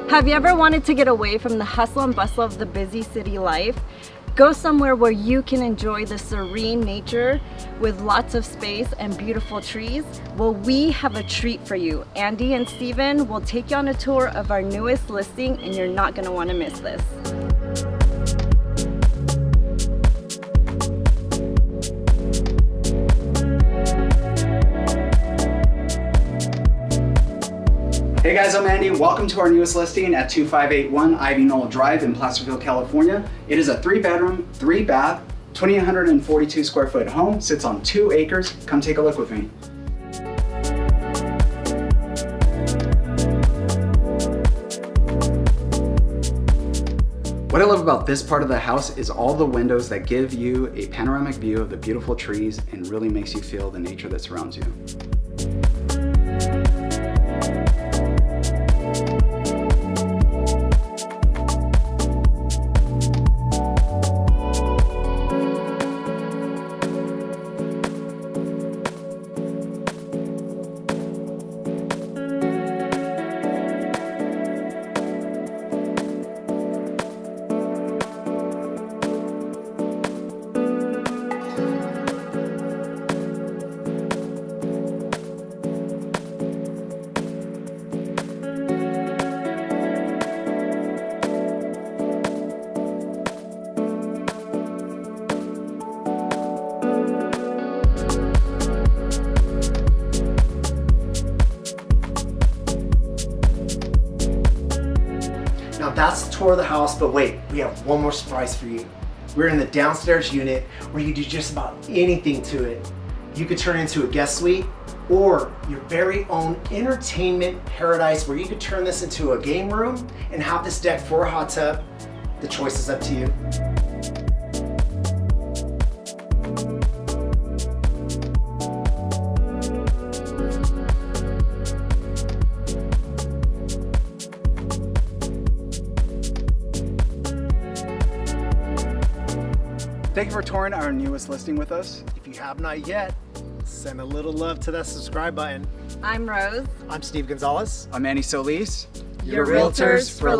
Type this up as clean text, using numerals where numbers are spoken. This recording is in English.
Have you ever wanted to get away from the hustle and bustle of the busy city life? Go somewhere where you can enjoy the serene nature with lots of space and beautiful trees? Well, we have a treat for you. Andy and Steven will take you on a tour of our newest listing, and you're not going to want to miss this. Hey guys, I'm Andy. Welcome to our newest listing at 2581 Ivy Knoll Drive in Placerville, California. It is a 3-bedroom, 3-bath, 2,142 square foot home. Sits on 2 acres. Come take a look with me. What I love about this part of the house is all the windows that give you a panoramic view of the beautiful trees and really makes you feel the nature that surrounds you. Now that's the tour of the house, but wait, we have one more surprise for you. We're in the downstairs unit where you can do just about anything to it. You could turn it into a guest suite or your very own entertainment paradise where you could turn this into a game room and have this deck for a hot tub. The choice is up to you. Thank you for touring our newest listing with us. If you have not yet, send a little love to that subscribe button. I'm Rose. I'm Steve Gonzalez. I'm Andy Solis. Your realtors for life.